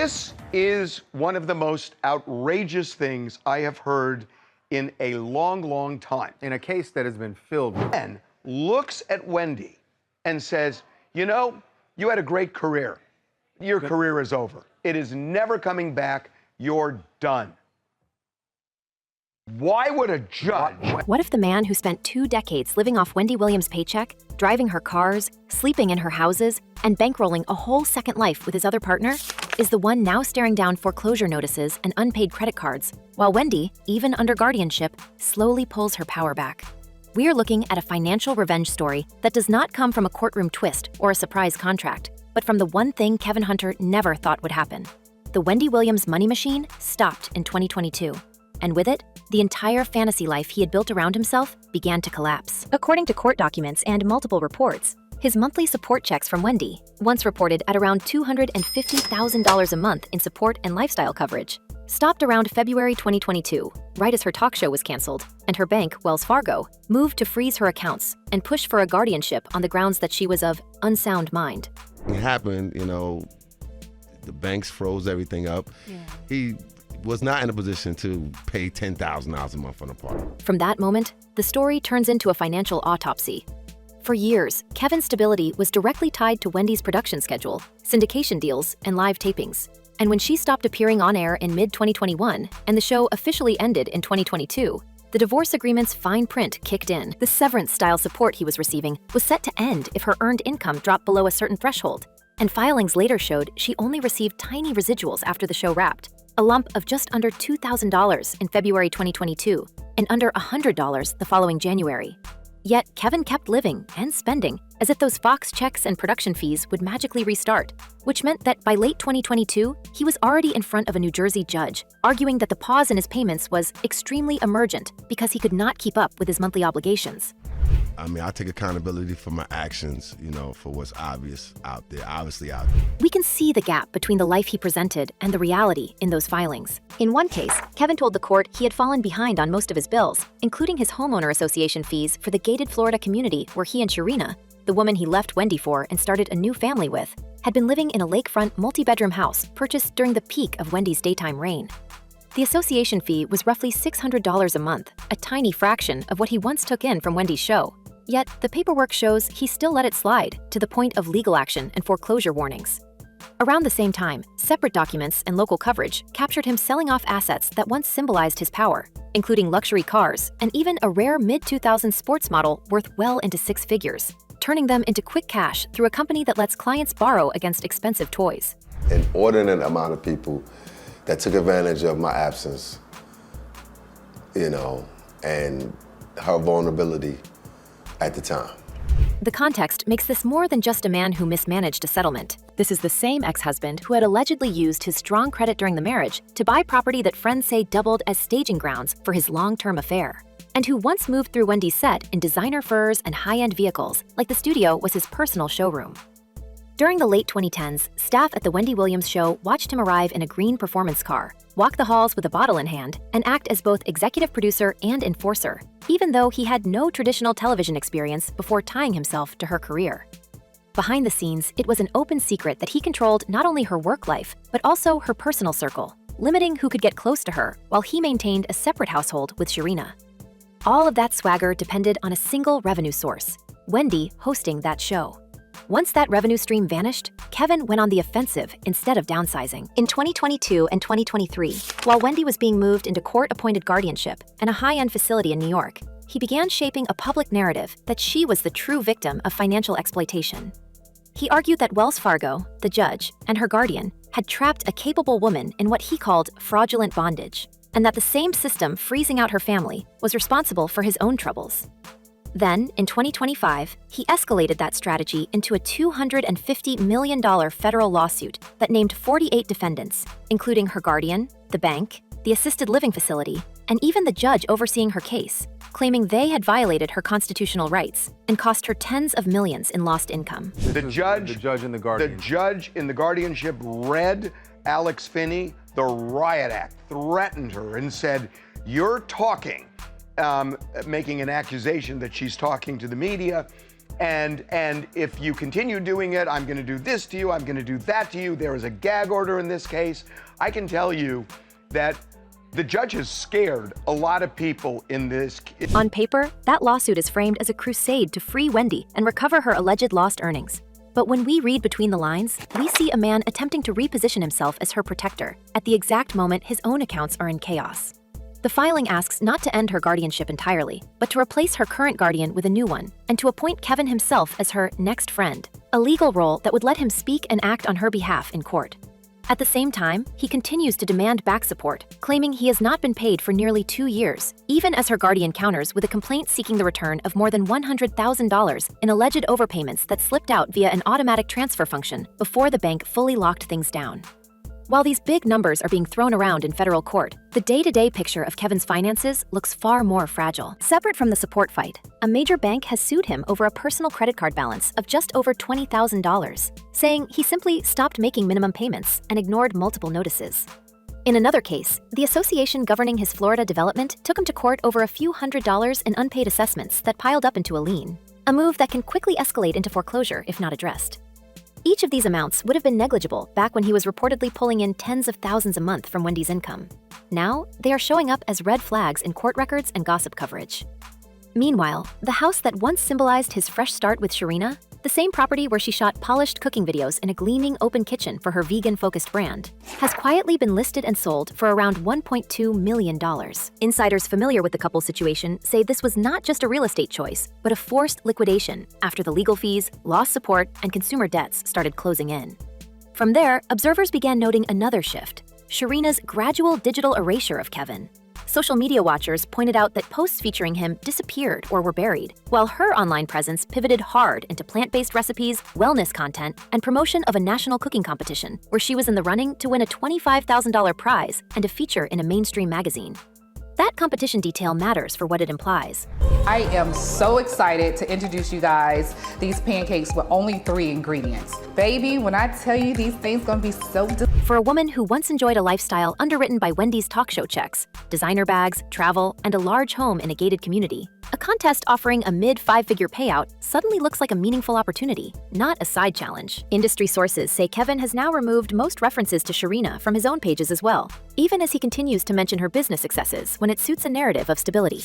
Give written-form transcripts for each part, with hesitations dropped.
This is one of the most outrageous things I have heard in a long, long time. In a case that has been filled with... And looks at Wendy and says, you know, you had a great career. Your career is over. It is never coming back. You're done. Why would a judge... What if the man who spent 2 decades living off Wendy Williams' paycheck, driving her cars, sleeping in her houses, and bankrolling a whole second life with his other partner, is the one now staring down foreclosure notices and unpaid credit cards, while Wendy, even under guardianship, slowly pulls her power back? We are looking at a financial revenge story that does not come from a courtroom twist or a surprise contract, but from the one thing Kevin Hunter never thought would happen. The Wendy Williams money machine stopped in 2022. And with it, the entire fantasy life he had built around himself began to collapse. According to court documents and multiple reports, his monthly support checks from Wendy, once reported at around $250,000 a month in support and lifestyle coverage, stopped around February 2022, right as her talk show was canceled, and her bank, Wells Fargo, moved to freeze her accounts and push for a guardianship on the grounds that she was of unsound mind. It happened, you know, the banks froze everything up. Yeah. He was not in a position to pay $10,000 a month on a apartment. From that moment, the story turns into a financial autopsy. For years, Kevin's stability was directly tied to Wendy's production schedule, syndication deals, and live tapings. And when she stopped appearing on air in mid-2021 and the show officially ended in 2022, the divorce agreement's fine print kicked in. The severance-style support he was receiving was set to end if her earned income dropped below a certain threshold, and filings later showed she only received tiny residuals after the show wrapped, a lump of just under $2,000 in February 2022 and under $100 the following January. Yet Kevin kept living and spending as if those Fox checks and production fees would magically restart, which meant that by late 2022, he was already in front of a New Jersey judge, arguing that the pause in his payments was extremely emergent because he could not keep up with his monthly obligations. I mean, I take accountability for my actions, you know, for what's obviously out there. We can see the gap between the life he presented and the reality in those filings. In one case, Kevin told the court he had fallen behind on most of his bills, including his homeowner association fees for the gated Florida community where he and Sharina, the woman he left Wendy for and started a new family with, had been living in a lakefront multi-bedroom house purchased during the peak of Wendy's daytime reign. The association fee was roughly $600 a month, a tiny fraction of what he once took in from Wendy's show. Yet, the paperwork shows he still let it slide to the point of legal action and foreclosure warnings. Around the same time, separate documents and local coverage captured him selling off assets that once symbolized his power, including luxury cars and even a rare mid-2000s sports model worth well into 6 figures, turning them into quick cash through a company that lets clients borrow against expensive toys. An inordinate amount of people that took advantage of my absence, you know, and her vulnerability at the time. The context makes this more than just a man who mismanaged a settlement. This is the same ex-husband who had allegedly used his strong credit during the marriage to buy property that friends say doubled as staging grounds for his long-term affair, and who once moved through Wendy's set in designer furs and high-end vehicles, like the studio was his personal showroom. During the late 2010s, staff at the Wendy Williams show watched him arrive in a green performance car, walk the halls with a bottle in hand, and act as both executive producer and enforcer, even though he had no traditional television experience before tying himself to her career. Behind the scenes, it was an open secret that he controlled not only her work life, but also her personal circle, limiting who could get close to her while he maintained a separate household with Sharina. All of that swagger depended on a single revenue source, Wendy hosting that show. Once that revenue stream vanished, Kevin went on the offensive instead of downsizing. In 2022 and 2023, while Wendy was being moved into court-appointed guardianship and a high-end facility in New York, he began shaping a public narrative that she was the true victim of financial exploitation. He argued that Wells Fargo, the judge, and her guardian had trapped a capable woman in what he called fraudulent bondage, and that the same system freezing out her family was responsible for his own troubles. Then, in 2025, he escalated that strategy into a $250 million federal lawsuit that named 48 defendants, including her guardian, the bank, the assisted living facility, and even the judge overseeing her case, claiming they had violated her constitutional rights and cost her tens of millions in lost income. The judge in the guardianship read Alex Finney the Riot Act, threatened her and said, "You're talking," making an accusation that she's talking to the media, And if you continue doing it, I'm going to do this to you, I'm going to do that to you. There is a gag order in this case. I can tell you that the judge has scared a lot of people in this. On paper, that lawsuit is framed as a crusade to free Wendy and recover her alleged lost earnings. But when we read between the lines, we see a man attempting to reposition himself as her protector at the exact moment his own accounts are in chaos. The filing asks not to end her guardianship entirely, but to replace her current guardian with a new one, and to appoint Kevin himself as her next friend, a legal role that would let him speak and act on her behalf in court. At the same time, he continues to demand back support, claiming he has not been paid for nearly 2 years, even as her guardian counters with a complaint seeking the return of more than $100,000 in alleged overpayments that slipped out via an automatic transfer function before the bank fully locked things down. While these big numbers are being thrown around in federal court, the day-to-day picture of Kevin's finances looks far more fragile. Separate from the support fight, a major bank has sued him over a personal credit card balance of just over $20,000, saying he simply stopped making minimum payments and ignored multiple notices. In another case, the association governing his Florida development took him to court over a few $100s in unpaid assessments that piled up into a lien, a move that can quickly escalate into foreclosure if not addressed. Each of these amounts would have been negligible back when he was reportedly pulling in tens of thousands a month from Wendy's income. Now, they are showing up as red flags in court records and gossip coverage. Meanwhile, the house that once symbolized his fresh start with Sharina, the same property where she shot polished cooking videos in a gleaming open kitchen for her vegan-focused brand, has quietly been listed and sold for around $1.2 million. Insiders familiar with the couple's situation say this was not just a real estate choice, but a forced liquidation after the legal fees, lost support, and consumer debts started closing in. From there, observers began noting another shift: Sharina's gradual digital erasure of Kevin. Social media watchers pointed out that posts featuring him disappeared or were buried, while her online presence pivoted hard into plant-based recipes, wellness content, and promotion of a national cooking competition, where she was in the running to win a $25,000 prize and a feature in a mainstream magazine. That competition detail matters for what it implies. I am so excited to introduce you guys these pancakes with only 3 ingredients. Baby, when I tell you these things gonna be so For a woman who once enjoyed a lifestyle underwritten by Wendy's talk show checks, designer bags, travel, and a large home in a gated community, a contest offering a mid-5-figure payout suddenly looks like a meaningful opportunity, not a side challenge. Industry sources say Kevin has now removed most references to Sharina from his own pages as well, even as he continues to mention her business successes when it suits a narrative of stability.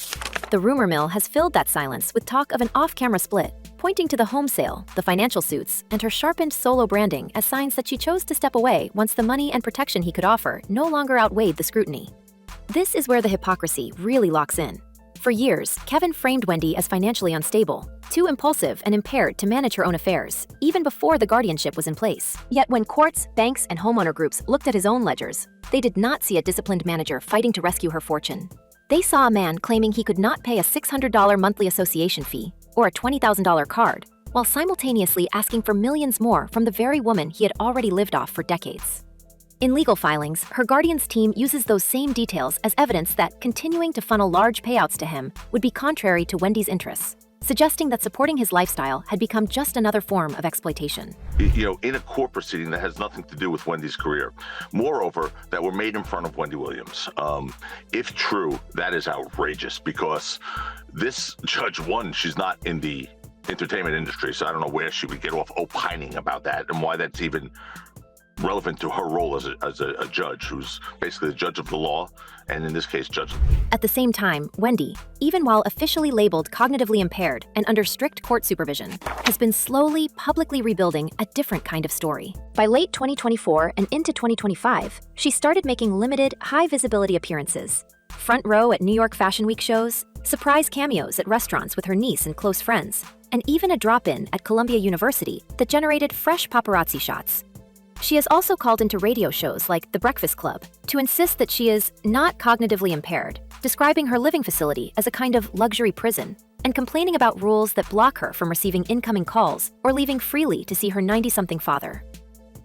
The rumor mill has filled that silence with talk of an off-camera split, pointing to the home sale, the financial suits, and her sharpened solo branding as signs that she chose to step away once the money and protection he could offer no longer outweighed the scrutiny. This is where the hypocrisy really locks in. For years, Kevin framed Wendy as financially unstable, too impulsive and impaired to manage her own affairs, even before the guardianship was in place. Yet when courts, banks, and homeowner groups looked at his own ledgers, they did not see a disciplined manager fighting to rescue her fortune. They saw a man claiming he could not pay a $600 monthly association fee or a $20,000 card, while simultaneously asking for millions more from the very woman he had already lived off for decades. In legal filings, her guardian's team uses those same details as evidence that continuing to funnel large payouts to him would be contrary to Wendy's interests, suggesting that supporting his lifestyle had become just another form of exploitation. You know, in a court proceeding that has nothing to do with Wendy's career. Moreover, that were made in front of Wendy Williams. If true, that is outrageous because this judge, one, she's not in the entertainment industry, so I don't know where she would get off opining about that and why that's even relevant to her role as a judge, who's basically the judge of the law, and in this case, judge. At the same time, Wendy, even while officially labeled cognitively impaired and under strict court supervision, has been slowly, publicly rebuilding a different kind of story. By late 2024 and into 2025, she started making limited, high-visibility appearances. Front row at New York Fashion Week shows, surprise cameos at restaurants with her niece and close friends, and even a drop-in at Columbia University that generated fresh paparazzi shots. She has also called into radio shows like The Breakfast Club to insist that she is not cognitively impaired, describing her living facility as a kind of luxury prison, and complaining about rules that block her from receiving incoming calls or leaving freely to see her 90-something father.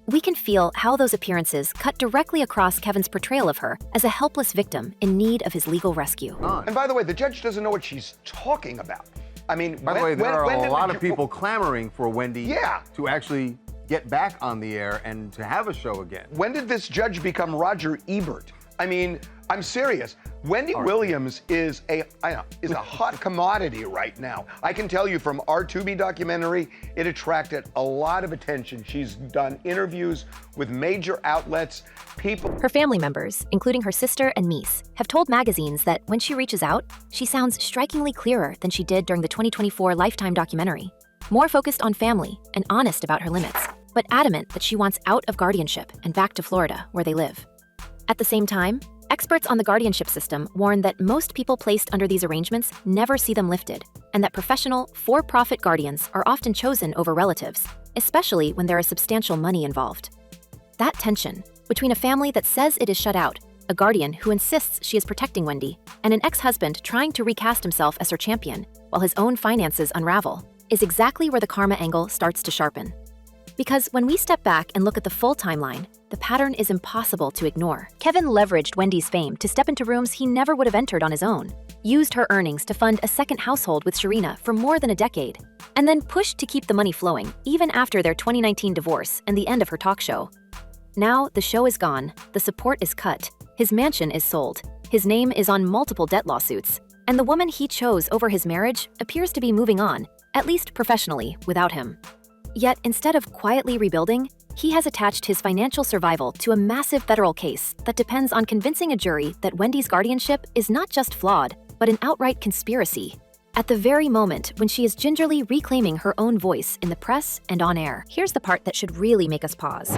We can feel how those appearances cut directly across Kevin's portrayal of her as a helpless victim in need of his legal rescue. And by the way, the judge doesn't know what she's talking about. I mean, By the way, there are a lot of people clamoring for Wendy to actually get back on the air and to have a show again. When did this judge become Roger Ebert? I mean, I'm serious. Wendy Williams is a hot commodity right now. I can tell you from our Tubi documentary, it attracted a lot of attention. She's done interviews with major outlets. Her family members, including her sister and niece, have told magazines that when she reaches out, she sounds strikingly clearer than she did during the 2024 Lifetime documentary. More focused on family and honest about her limits, but adamant that she wants out of guardianship and back to Florida, where they live. At the same time, experts on the guardianship system warn that most people placed under these arrangements never see them lifted, and that professional, for-profit guardians are often chosen over relatives, especially when there is substantial money involved. That tension between a family that says it is shut out, a guardian who insists she is protecting Wendy, and an ex-husband trying to recast himself as her champion while his own finances unravel, is exactly where the karma angle starts to sharpen. Because when we step back and look at the full timeline, the pattern is impossible to ignore. Kevin leveraged Wendy's fame to step into rooms he never would have entered on his own, used her earnings to fund a second household with Sharina for more than a decade, and then pushed to keep the money flowing even after their 2019 divorce and the end of her talk show. Now, the show is gone, the support is cut, his mansion is sold, his name is on multiple debt lawsuits, and the woman he chose over his marriage appears to be moving on, at least professionally, without him. Yet, instead of quietly rebuilding, he has attached his financial survival to a massive federal case that depends on convincing a jury that Wendy's guardianship is not just flawed, but an outright conspiracy. At the very moment when she is gingerly reclaiming her own voice in the press and on air. Here's the part that should really make us pause.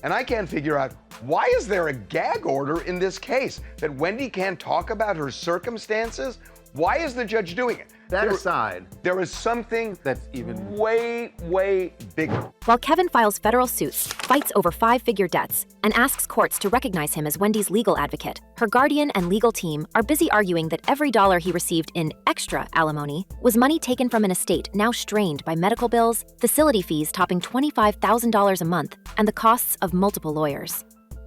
And I can't figure out, why is there a gag order in this case? That Wendy can't talk about her circumstances? Why is the judge doing it? That aside, there is something that's even way, way bigger. While Kevin files federal suits, fights over five-figure debts, and asks courts to recognize him as Wendy's legal advocate, her guardian and legal team are busy arguing that every dollar he received in extra alimony was money taken from an estate now strained by medical bills, facility fees topping $25,000 a month, and the costs of multiple lawyers.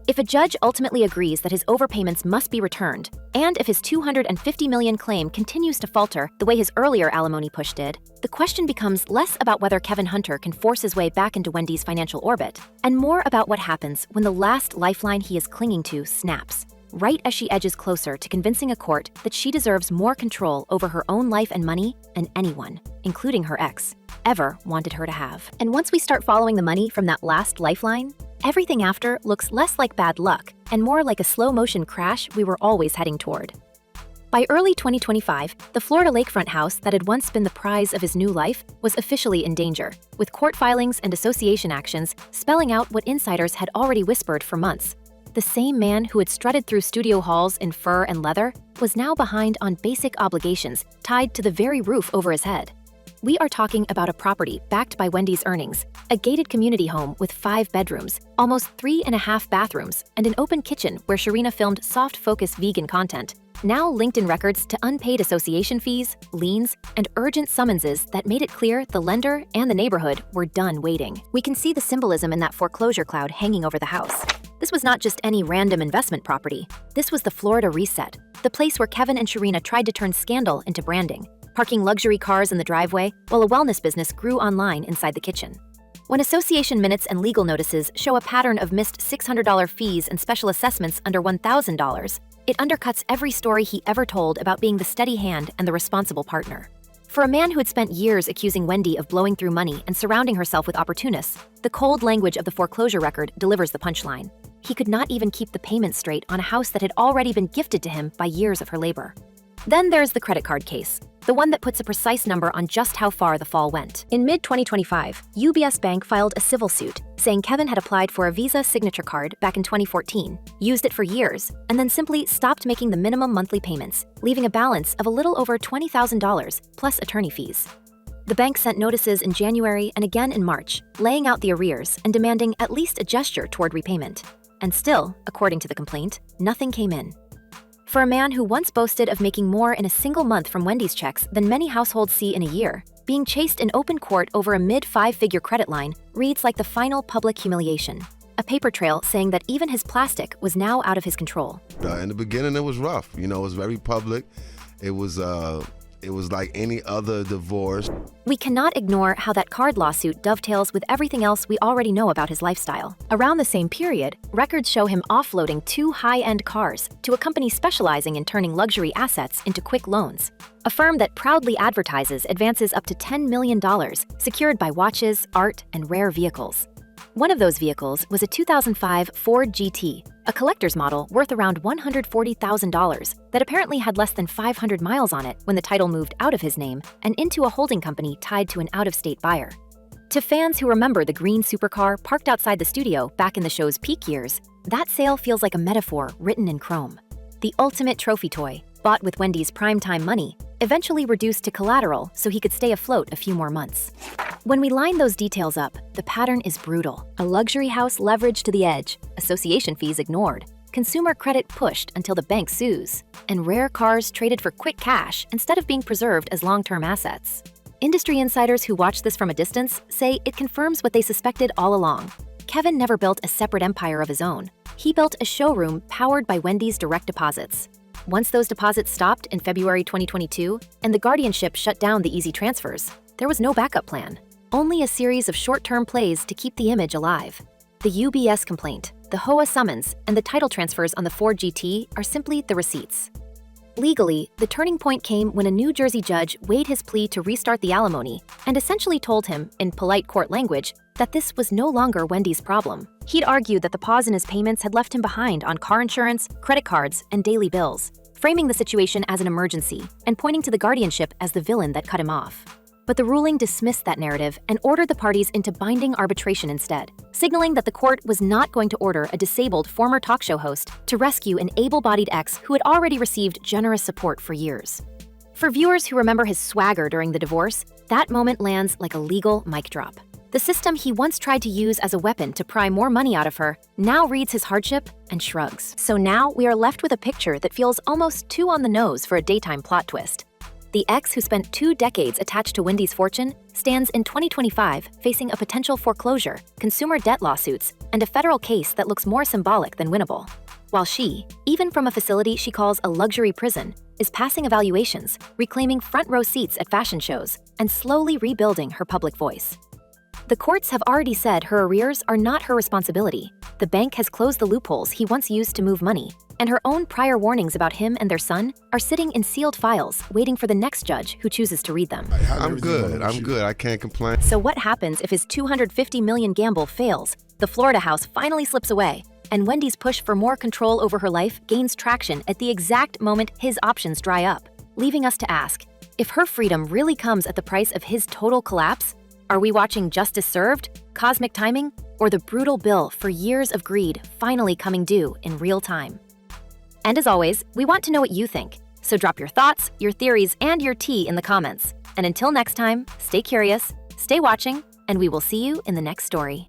If a judge ultimately agrees that his overpayments must be returned, and if his $250 million claim continues to falter the way his earlier alimony push did, the question becomes less about whether Kevin Hunter can force his way back into Wendy's financial orbit, and more about what happens when the last lifeline he is clinging to snaps, right as she edges closer to convincing a court that she deserves more control over her own life and money than anyone, including her ex, ever wanted her to have. And once we start following the money from that last lifeline, everything after looks less like bad luck and more like a slow-motion crash we were always heading toward. By early 2025, the Florida lakefront house that had once been the prize of his new life was officially in danger, with court filings and association actions spelling out what insiders had already whispered for months. The same man who had strutted through studio halls in fur and leather was now behind on basic obligations tied to the very roof over his head. We are talking about a property backed by Wendy's earnings, a gated community home with 5 bedrooms, almost 3.5 bathrooms, and an open kitchen where Sharina filmed soft-focus vegan content, now linked in records to unpaid association fees, liens, and urgent summonses that made it clear the lender and the neighborhood were done waiting. We can see the symbolism in that foreclosure cloud hanging over the house. This was not just any random investment property. This was the Florida Reset, the place where Kevin and Sharina tried to turn scandal into branding, parking luxury cars in the driveway while a wellness business grew online inside the kitchen. When association minutes and legal notices show a pattern of missed $600 fees and special assessments under $1,000, it undercuts every story he ever told about being the steady hand and the responsible partner. For a man who had spent years accusing Wendy of blowing through money and surrounding herself with opportunists, the cold language of the foreclosure record delivers the punchline. He could not even keep the payments straight on a house that had already been gifted to him by years of her labor. Then there's the credit card case, the one that puts a precise number on just how far the fall went. In mid-2025, UBS Bank filed a civil suit saying Kevin had applied for a Visa signature card back in 2014, used it for years, and then simply stopped making the minimum monthly payments, leaving a balance of a little over $20,000 plus attorney fees. The bank sent notices in January and again in March, laying out the arrears and demanding at least a gesture toward repayment. And still, according to the complaint, nothing came in. For a man who once boasted of making more in a single month from Wendy's checks than many households see in a year, being chased in open court over a mid-5-figure credit line reads like the final public humiliation. A paper trail saying that even his plastic was now out of his control. In the beginning, it was rough. You know, it was very public. It was It was like any other divorce. We cannot ignore how that card lawsuit dovetails with everything else we already know about his lifestyle. Around the same period, records show him offloading 2 high-end cars to a company specializing in turning luxury assets into quick loans. A firm that proudly advertises advances up to $10 million, secured by watches, art, and rare vehicles. One of those vehicles was a 2005 Ford GT, a collector's model worth around $140,000 that apparently had less than 500 miles on it when the title moved out of his name and into a holding company tied to an out-of-state buyer. To fans who remember the green supercar parked outside the studio back in the show's peak years, that sale feels like a metaphor written in chrome. The ultimate trophy toy, bought with Wendy's primetime money, eventually reduced to collateral so he could stay afloat a few more months. When we line those details up, the pattern is brutal. A luxury house leveraged to the edge, association fees ignored, consumer credit pushed until the bank sues, and rare cars traded for quick cash instead of being preserved as long-term assets. Industry insiders who watch this from a distance say it confirms what they suspected all along. Kevin never built a separate empire of his own. He built a showroom powered by Wendy's direct deposits. Once those deposits stopped in February 2022 and the guardianship shut down the easy transfers, there was no backup plan. Only a series of short-term plays to keep the image alive. The UBS complaint, the HOA summons, and the title transfers on the Ford GT are simply the receipts. Legally, the turning point came when a New Jersey judge weighed his plea to restart the alimony and essentially told him, in polite court language, that this was no longer Wendy's problem. He'd argued that the pause in his payments had left him behind on car insurance, credit cards, and daily bills, framing the situation as an emergency and pointing to the guardianship as the villain that cut him off. But the ruling dismissed that narrative and ordered the parties into binding arbitration instead, signaling that the court was not going to order a disabled former talk show host to rescue an able-bodied ex who had already received generous support for years. For viewers who remember his swagger during the divorce, that moment lands like a legal mic drop. The system he once tried to use as a weapon to pry more money out of her now reads his hardship and shrugs. So now we are left with a picture that feels almost too on the nose for a daytime plot twist. The ex who spent 2 decades attached to Wendy's fortune stands in 2025 facing a potential foreclosure, consumer debt lawsuits, and a federal case that looks more symbolic than winnable. While she, even from a facility she calls a luxury prison, is passing evaluations, reclaiming front-row seats at fashion shows, and slowly rebuilding her public voice. The courts have already said her arrears are not her responsibility. The bank has closed the loopholes he once used to move money, and her own prior warnings about him and their son are sitting in sealed files waiting for the next judge who chooses to read them. I'm good. I can't complain. So what happens if his $250 million gamble fails, the Florida house finally slips away, and Wendy's push for more control over her life gains traction at the exact moment his options dry up, leaving us to ask, if her freedom really comes at the price of his total collapse? Are we watching justice served, cosmic timing, or the brutal bill for years of greed finally coming due in real time? And as always, we want to know what you think. So drop your thoughts, your theories, and your tea in the comments. And until next time, stay curious, stay watching, and we will see you in the next story.